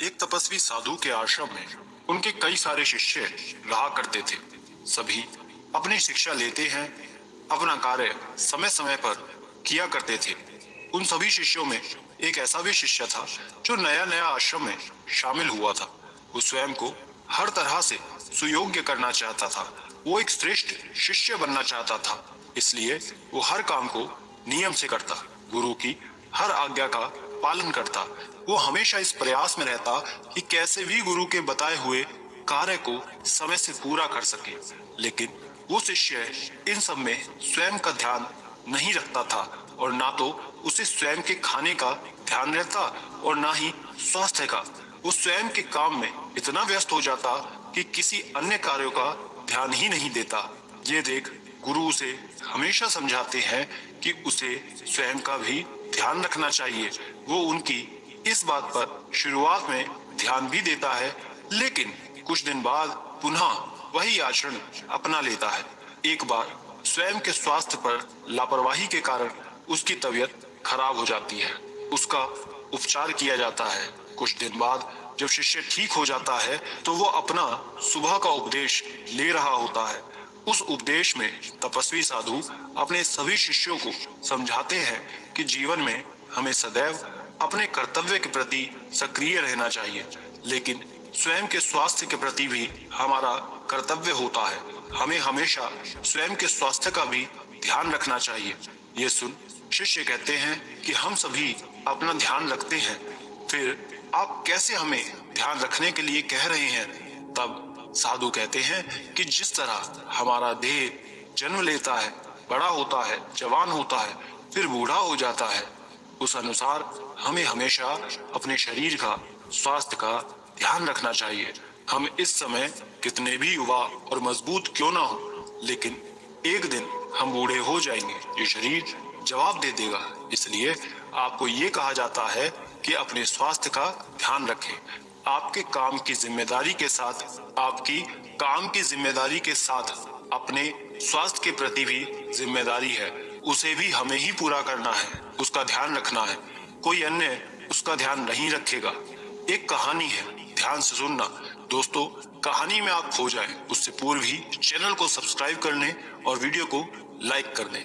एक तपस्वी साधु के आश्रम में उनके कई सारे शिष्य रहा करते थे। सभी अपनी शिक्षा लेते हैं, अपना कार्य समय समय पर किया करते थे। उन सभी शिष्यों में एक ऐसा भी शिष्य था जो नया नया आश्रम में शामिल हुआ था। वो स्वयं को हर तरह से सुयोग्य करना चाहता था। वो एक श्रेष्ठ शिष्य बनना चाहता था, इसलिए वो हर काम को नियम से करता, गुरु की हर आज्ञा का पालन करता। वो हमेशा इस प्रयास में रहता कि कैसे भी गुरु के बताए हुए कार्य को समय से पूरा कर सके। लेकिन वो शिष्य इन सब में स्वयं का ध्यान नहीं रखता था और ना तो उसे स्वयं के खाने का ध्यान रहता और ना ही स्वास्थ्य का। वो स्वयं के काम में इतना व्यस्त हो जाता कि किसी अन्य कार्यों का ध्यान ही नहीं देता। ये देख गुरु उसे हमेशा समझाते हैं कि उसे स्वयं का भी ध्यान रखना चाहिए। वो उनकी इस बात पर शुरुआत में ध्यान भी देता है, लेकिन कुछ दिन बाद पुनः वही आचरण अपना लेता है। एक बार स्वयं के स्वास्थ्य पर लापरवाही के कारण उसकी तबीयत खराब हो जाती है। उसका उपचार किया जाता है। कुछ दिन बाद जब शिष्य ठीक हो जाता है तो वो अपना सुबह का उपदेश ले रहा होता है। उस उपदेश में तपस्वी साधु अपने सभी शिष्यों को समझाते हैं कि जीवन में हमें सदैव अपने कर्तव्य के प्रति सक्रिय रहना चाहिए, लेकिन स्वयं के स्वास्थ्य के प्रति भी हमारा कर्तव्य होता है। हमें हमेशा स्वयं के स्वास्थ्य का भी ध्यान रखना चाहिए। ये सुन शिष्य कहते हैं कि हम सभी अपना ध्यान रखते हैं, फिर आप कैसे हमें ध्यान रखने के लिए कह रहे हैं? तब साधु कहते हैं कि जिस तरह हमारा देह जन्म लेता है, बड़ा होता है, जवान होता है, फिर बूढ़ा हो जाता है, उस अनुसार हमें हमेशा अपने शरीर का स्वास्थ्य का ध्यान रखना चाहिए। हम इस समय कितने भी युवा और मजबूत क्यों ना हो, लेकिन एक दिन हम बूढ़े हो जाएंगे। ये शरीर जवाब दे देगा। इसलिए आपको ये कहा जाता है कि अपने स्वास्थ्य का ध्यान रखें। आपके काम की जिम्मेदारी के साथ, आपकी काम की जिम्मेदारी के साथ अपने स्वास्थ्य के प्रति भी जिम्मेदारी है। उसे भी हमें ही पूरा करना है, उसका ध्यान रखना है। कोई अन्य उसका ध्यान नहीं रखेगा। एक कहानी है, ध्यान से सुनना। दोस्तों, कहानी में आप खो जाएं, उससे पूर्व ही चैनल को सब्सक्राइब कर लें और वीडियो को लाइक कर लें।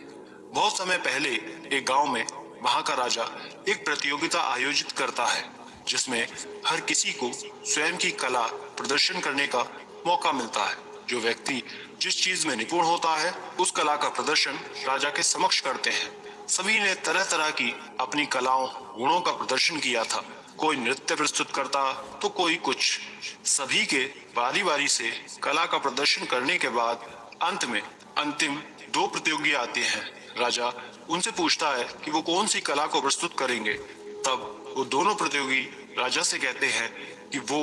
बहुत समय पहले एक गांव में वहां का राजा एक प्रतियोगिता आयोजित करता है, जिसमें हर किसी को स्वयं की कला प्रदर्शन करने का मौका मिलता है। जो व्यक्ति जिस चीज में निपुण होता है, उस कला का प्रदर्शन राजा के समक्ष करते हैं। सभी ने तरह तरह की अपनी कलाओं, गुणों का प्रदर्शन किया था। कोई नृत्य प्रस्तुत करता तो कोई कुछ। सभी के बारी बारी से कला का प्रदर्शन करने के बाद अंत में अंतिम दो प्रतियोगी आते हैं। राजा उनसे पूछता है कि वो कौन सी कला को प्रस्तुत करेंगे। तब वो दोनों प्रतियोगी राजा से कहते हैं कि वो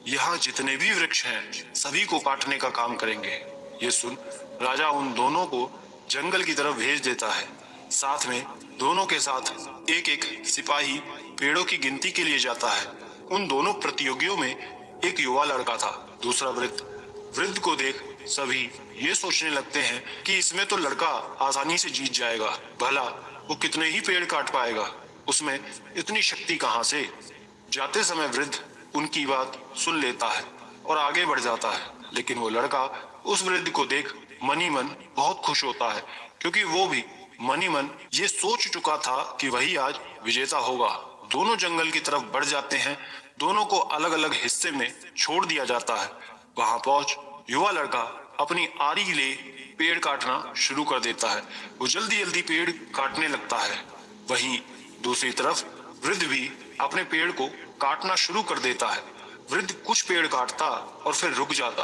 यहाँ जितने भी वृक्ष हैं सभी को काटने का काम करेंगे। ये सुन राजा उन दोनों को जंगल की तरफ भेज देता है। साथ में दोनों के साथ एक एक सिपाही पेड़ों की गिनती के लिए जाता है। उन दोनों प्रतियोगियों में एक युवा लड़का था, दूसरा वृद्ध। वृद्ध को देख सभी ये सोचने लगते हैं कि इसमें तो लड़का आसानी से जीत जाएगा, भला वो कितने ही पेड़ काट पाएगा, उसमें इतनी शक्ति कहाँ से। जाते समय वृद्ध उनकी बात सुन लेता है और आगे बढ़ जाता है, लेकिन वो लड़का उस वृद्ध को देख मन ही मन बहुत खुश होता है, क्योंकि वो भी मन ही मन ये सोच चुका था कि वही आज विजेता होगा। दोनों जंगल की तरफ बढ़ जाते हैं। दोनों को अलग अलग हिस्से में छोड़ दिया जाता है। वहां पहुंच युवा लड़का अपनी आरी ले पेड़ काटना शुरू कर देता है। वो जल्दी जल्दी पेड़ काटने लगता है। वहीं दूसरी तरफ वृद्ध भी अपने पेड़ को काटना शुरू कर देता है। वृद्ध कुछ पेड़ काटता और फिर रुक जाता।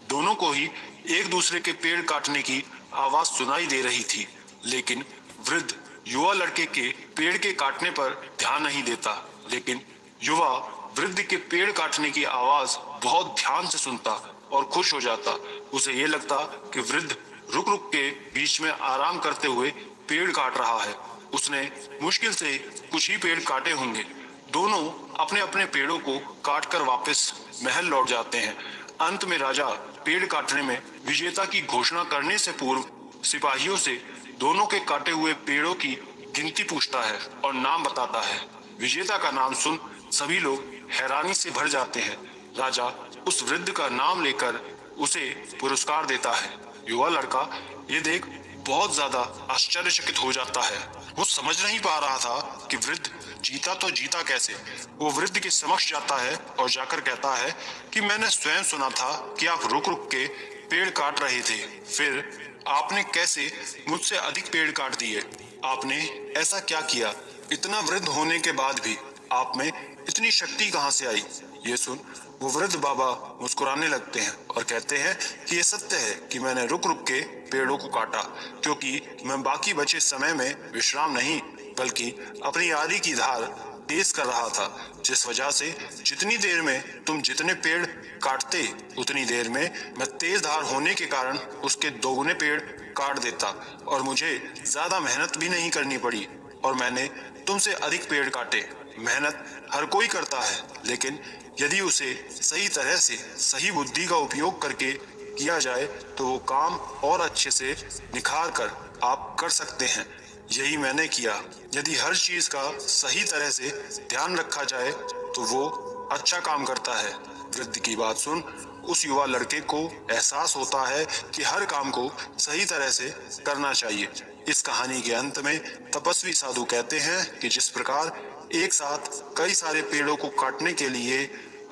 दोनों को ही एक दूसरे के पेड़ काटने की आवाज सुनाई दे रही थी, लेकिन वृद्ध युवा लड़के के पेड़ के काटने पर ध्यान नहीं देता। लेकिन युवा वृद्ध के पेड़ काटने की आवाज बहुत ध्यान से सुनता और खुश हो जाता। उसे ये लगता कि वृद्ध रुक रुक के बीच में आराम करते हुए पेड़ काट रहा है। उसने मुश्किल से कुछ ही पेड़ काटे होंगे। दोनों अपने अपने पेड़ों को काटकर वापस महल लौट जाते हैं। अंत में राजा पेड़ काटने में विजेता की घोषणा करने से पूर्व सिपाहियों से दोनों के काटे हुए पेड़ों की गिनती पूछता है और नाम बताता है। विजेता का नाम सुन सभी लोग हैरानी से भर जाते हैं। राजा उस वृद्ध का नाम लेकर उसे पुरस्कार देता है। युवा लड़का ये देख बहुत ज्यादा आश्चर्यचकित हो जाता है। वो समझ नहीं पा रहा था कि वृद्ध जीता तो जीता कैसे। वो वृद्ध के समक्ष जाता है और जाकर कहता है कि मैंने स्वयं सुना था कि आप रुक रुक के पेड़ काट रहे थे, फिर आपने कैसे मुझसे अधिक पेड़ काट दिए? आपने ऐसा क्या किया? इतना वृद्ध होने के बाद भी आप में इतनी शक्ति कहाँ से आई? ये सुन वो वृद्ध बाबा मुस्कुराने लगते हैं और कहते हैं कि ये सत्य है कि मैंने रुक रुक के पेड़ों को काटा, क्योंकि मैं बाकी बचे समय में विश्राम नहीं बल्कि अपनी आरी की धार तेज कर रहा था, जिस वजह से जितनी देर में तुम जितने पेड़ काटते उतनी देर में मैं तेज धार होने के कारण उसके दोगुने पेड़ काट देता और मुझे ज्यादा मेहनत भी नहीं करनी पड़ी और मैंने तुमसे अधिक पेड़ काटे। मेहनत हर कोई करता है, लेकिन यदि उसे सही तरह से सही बुद्धि का उपयोग करके किया जाए तो वो काम और अच्छे से निखार कर आप कर सकते हैं। यही मैंने किया। यदि हर चीज का सही तरह से ध्यान रखा जाए तो वो अच्छा काम करता है। वृद्ध की बात सुन उस युवा लड़के को एहसास होता है कि हर काम को सही तरह से करना चाहिए। इस कहानी के अंत में तपस्वी साधु कहते हैं कि जिस प्रकार एक साथ कई सारे पेड़ों को काटने के लिए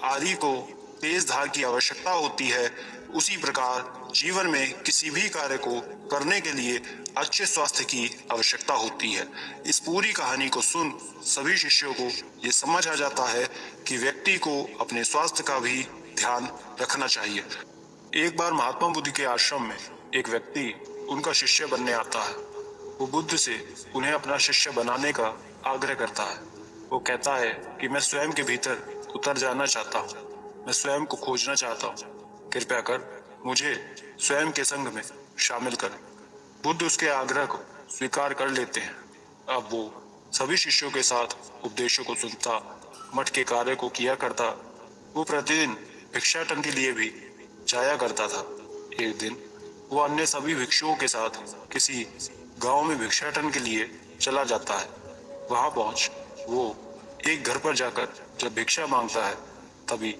आरी को तेज धार की आवश्यकता होती है, उसी प्रकार जीवन में किसी भी कार्य को करने के लिए अच्छे स्वास्थ्य की आवश्यकता होती है। इस पूरी कहानी को सुन सभी शिष्यों को ये समझ आ जाता है कि व्यक्ति को अपने स्वास्थ्य का भी ध्यान रखना चाहिए। एक बार महात्मा बुद्ध के आश्रम में एक व्यक्ति उनका शिष्य बनने आता है। वो बुद्ध से उन्हें अपना शिष्य बनाने का आग्रह करता है। वो कहता है कि मैं स्वयं के भीतर उतर जाना चाहता हूँ, मैं स्वयं को खोजना चाहता हूँ, कृपया कर मुझे स्वयं के संग में शामिल कर। बुद्ध उसके आग्रह को स्वीकार कर लेते हैं। अब वो सभी शिष्यों के साथ उपदेशों को सुनता, मठ के कार्य को किया करता। वो प्रतिदिन भिक्षाटन के लिए भी जाया करता था। एक दिन वो अन्य सभी भिक्षुओं के साथ किसी गांव में भिक्षाटन के लिए चला जाता है। वहां पहुंच वो एक घर पर जाकर जब भिक्षा मांगता है तभी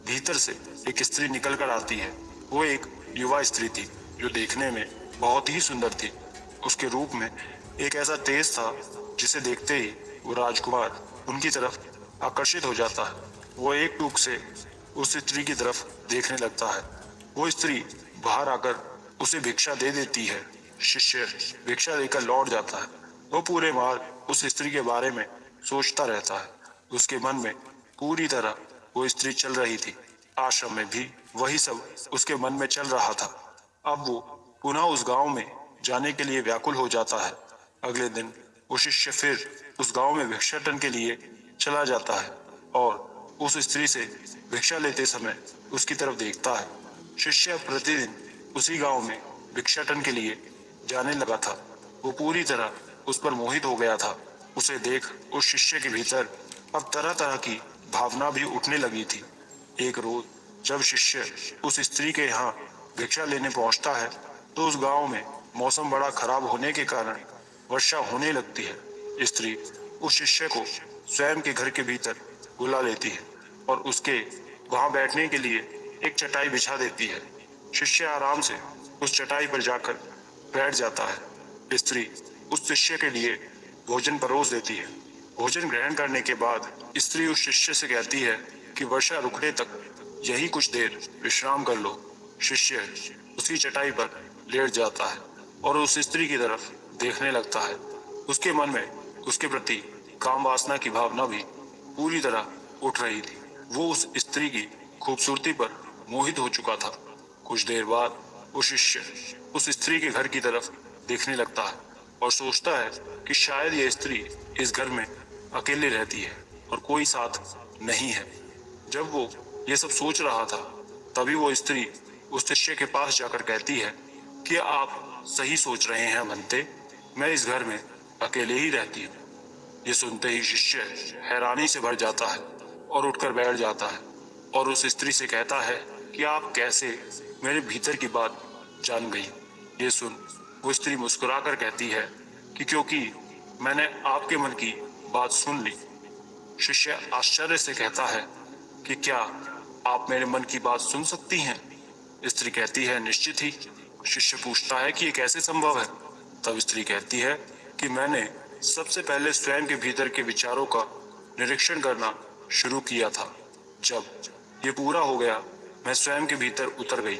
भीतर से एक स्त्री निकल कर आती है। वो एक युवा स्त्री थी जो देखने में बहुत ही सुंदर थी। उसके रूप में एक ऐसा तेज था जिसे देखते ही वो राजकुमार उनकी तरफ आकर्षित हो जाता है। वो एक टूक से उस स्त्री की तरफ देखने लगता है। वो स्त्री बाहर आकर उसे भिक्षा दे देती है। शिष्य भिक्षा लेकर लौट जाता है। वो पूरे मार्ग उस स्त्री के बारे में सोचता रहता है। उसके मन में पूरी तरह वो स्त्री चल रही थी। आश्रम में भी वही सब उसके मन में चल रहा था। अब वो पुनः उस गांव में जाने के लिए व्याकुल हो जाता है। अगले दिन वो शिष्य फिर उस गांव में भिक्षाटन के लिए चला जाता है और उस स्त्री से भिक्षा लेते समय उसकी तरफ देखता है। शिष्य प्रतिदिन उसी गांव में भिक्षाटन के लिए जाने लगा था। वो पूरी तरह उस पर मोहित हो गया था। उसे देख उस शिष्य के भीतर अब तरह तरह की भावना भी उठने लगी थी। एक रोज जब शिष्य उस स्त्री के यहाँ भिक्षा लेने पहुंचता है तो उस गांव में मौसम बड़ा खराब होने के कारण वर्षा होने लगती है। स्त्री उस शिष्य को स्वयं के घर के भीतर बुला लेती है और उसके वहां बैठने के लिए एक चटाई बिछा देती है। शिष्य आराम से उस चटाई पर जाकर बैठ जाता है। स्त्री उस शिष्य के लिए भोजन परोस देती है। भोजन ग्रहण करने के बाद स्त्री उस शिष्य से कहती है कि वर्षा रुकने तक यही कुछ देर विश्राम कर लो। शिष्य उसी चटाई पर लेट जाता है और उस स्त्री की तरफ देखने लगता है। उसके मन में उसके प्रति काम वासना की भावना भी पूरी तरह उठ रही थी। वो उस स्त्री की खूबसूरती पर मोहित हो चुका था। कुछ देर बाद वो शिष्य उस स्त्री के घर की तरफ देखने लगता है और सोचता है कि शायद ये स्त्री इस घर में अकेले रहती है और कोई साथ नहीं है। जब वो ये सब सोच रहा था तभी वो स्त्री उस शिष्य के पास जाकर कहती है कि आप सही सोच रहे हैं बनते, मैं इस घर में अकेले ही रहती हूँ। ये सुनते ही शिष्य हैरानी से भर जाता है और उठकर बैठ जाता है और उस स्त्री से कहता है कि आप कैसे मेरे भीतर की बात जान गई। ये सुन वो स्त्री मुस्कुरा कर कहती है कि क्योंकि मैंने आपके मन की बात सुन ली। शिष्य आश्चर्य से कहता है कि क्या आप मेरे मन की बात सुन सकती हैं? स्त्री कहती है, निश्चित ही। शिष्य पूछता है कि ये कैसे संभव है? तब स्त्री कहती है कि मैंने सबसे पहले स्वयं के भीतर के विचारों का निरीक्षण करना शुरू किया था। जब ये पूरा हो गया, मैं स्वयं के भीतर उतर गई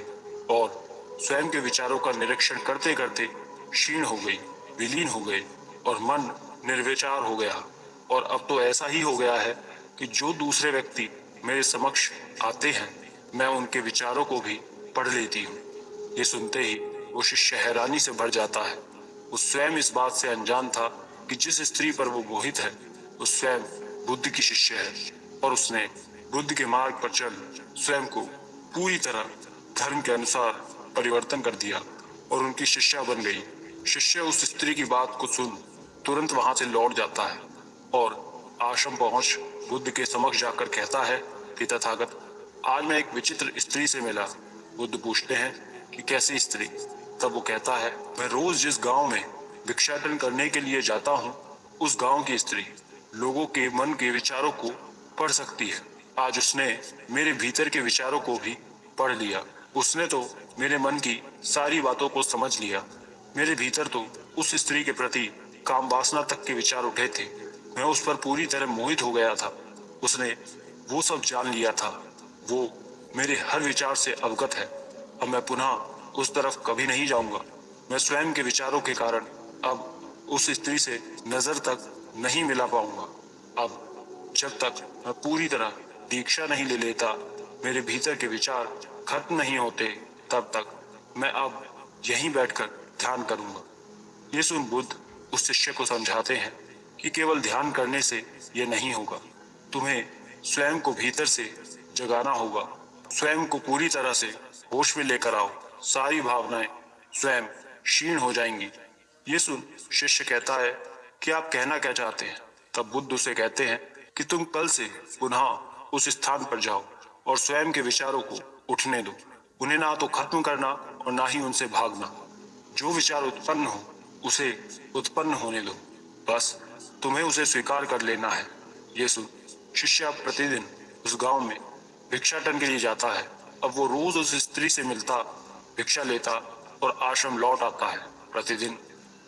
और स्वयं के विचारों का निरीक्षण करते करते क्षीण हो गई, विलीन हो गई और मन निर्विचार हो गया। और अब तो ऐसा ही हो गया है कि जो दूसरे व्यक्ति मेरे समक्ष आते हैं, मैं उनके विचारों को भी पढ़ लेती हूँ। ये सुनते ही वो शिष्य हैरानी से भर जाता है। वो स्वयं इस बात से अनजान था कि जिस स्त्री पर वो मोहित है, वो स्वयं बुद्ध की शिष्य है और उसने बुद्ध के मार्ग पर चल स्वयं को पूरी तरह धर्म के अनुसार परिवर्तन कर दिया और उनकी शिष्या बन गई। शिष्य उस स्त्री की बात को सुन तुरंत वहां से लौट जाता है और आश्रम पहुंच बुद्ध के समक्ष जाकर कहता है कि तथागत, आज मैं एक विचित्र स्त्री से मिला। बुद्ध पूछते हैं कि कैसी स्त्री? तब वो कहता है, मैं रोज जिस गांव में भिक्षाटन करने के लिए जाता हूँ, उस गांव की स्त्री लोगों के मन के विचारों को पढ़ सकती है। आज उसने मेरे भीतर के विचारों को भी पढ़ लिया। उसने तो मेरे मन की सारी बातों को समझ लिया। मेरे भीतर तो उस स्त्री के प्रति काम वासना तक के विचार उठे थे। मैं उस पर पूरी तरह मोहित हो गया था। उसने वो सब जान लिया था। वो मेरे हर विचार से अवगत है। अब मैं पुनः उस तरफ कभी नहीं जाऊंगा। मैं स्वयं के विचारों के कारण अब उस स्त्री से नजर तक नहीं मिला पाऊंगा। अब जब तक मैं पूरी तरह दीक्षा नहीं ले लेता, मेरे भीतर के विचार खत्म नहीं होते, तब तक मैं अब यहीं बैठकर ध्यान करूंगा। ये सुन बुद्ध उस शिष्य को समझाते हैं कि केवल ध्यान करने से ये नहीं होगा। तुम्हें स्वयं को भीतर से जगाना होगा। स्वयं को पूरी तरह से होश में लेकर आओ। सारी भावनाएं स्वयं क्षीण हो जाएंगी। ये सुन शिष्य कहता है कि आप कहना क्या चाहते हैं? तब बुद्ध उसे कहते हैं कि तुम कल से पुनः उस स्थान पर जाओ और स्वयं के विचारों को उठने दो। उन्हें ना तो खत्म करना और ना ही उनसे भागना। जो विचार उत्पन्न हो उसे उत्पन्न होने दो। बस तुम्हें उसे स्वीकार कर लेना है। ये सुन शिष्य अब प्रतिदिन उस गांव में भिक्षाटन के लिए जाता है। अब वो रोज उस स्त्री से मिलता, भिक्षा लेता और आश्रम लौट आता है। प्रतिदिन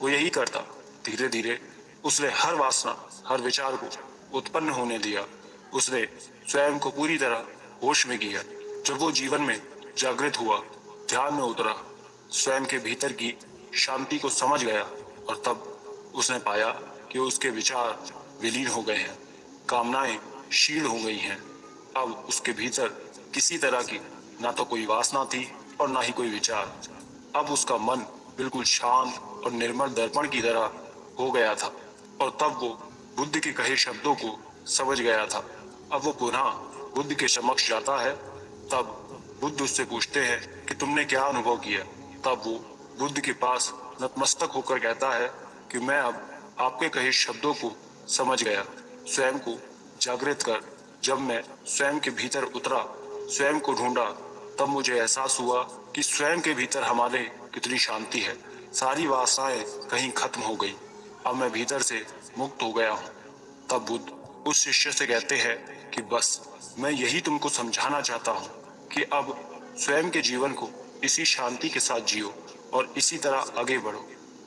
वो यही करता। धीरे धीरे उसने हर वासना, हर विचार को उत्पन्न होने दिया। उसने स्वयं को पूरी तरह होश में किया। जब वो जीवन में जागृत हुआ, ध्यान में उतरा, स्वयं के भीतर की शांति को समझ गया और तब उसने पाया कि उसके विचार विलीन हो गए हैं, कामनाएं क्षीण हो गई हैं। अब उसके भीतर किसी तरह की ना तो कोई वासना थी और ना ही कोई विचार। अब उसका मन बिल्कुल शांत और निर्मल दर्पण की तरह हो गया था और तब वो बुद्ध के कहे शब्दों को समझ गया था। अब वो पुनः बुद्ध के समक्ष जाता है। तब बुद्ध उससे पूछते हैं कि तुमने क्या अनुभव किया? तब वो बुद्ध के पास नतमस्तक होकर कहता है कि मैं अब आपके कहे शब्दों को समझ गया। स्वयं को जागृत कर जब मैं स्वयं के भीतर उतरा, स्वयं को ढूंढा, तब मुझे एहसास हुआ कि स्वयं के भीतर हमारे कितनी शांति है। सारी वासनाएं कहीं खत्म हो गई। अब मैं भीतर से मुक्त हो गया हूँ। तब बुद्ध उस शिष्य से कहते हैं कि बस मैं यही तुमको समझाना चाहता हूँ कि अब स्वयं के जीवन को इसी शांति के साथ जियो और इसी तरह आगे बढ़ो।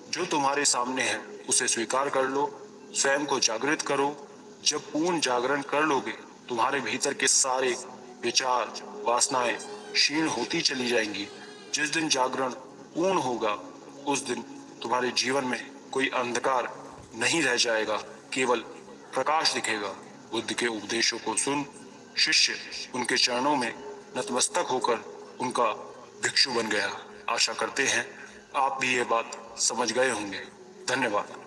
जो तुम्हारे सामने है उसे स्वीकार कर लो, स्वयं को जागृत करो। जब पूर्ण जागरण कर लोगे, तुम्हारे भीतर के सारे विचार, वासनाएं क्षीण होती चली जाएंगी। जिस दिन जागरण पूर्ण होगा, उस दिन तुम्हारे जीवन में कोई अंधकार नहीं रह जाएगा, केवल प्रकाश दिखेगा। बुद्ध के उपदेशों को सुन शिष्य उनके चरणों में नतमस्तक होकर उनका भिक्षु बन गया। आशा करते हैं आप भी ये बात समझ गए होंगे। धन्यवाद।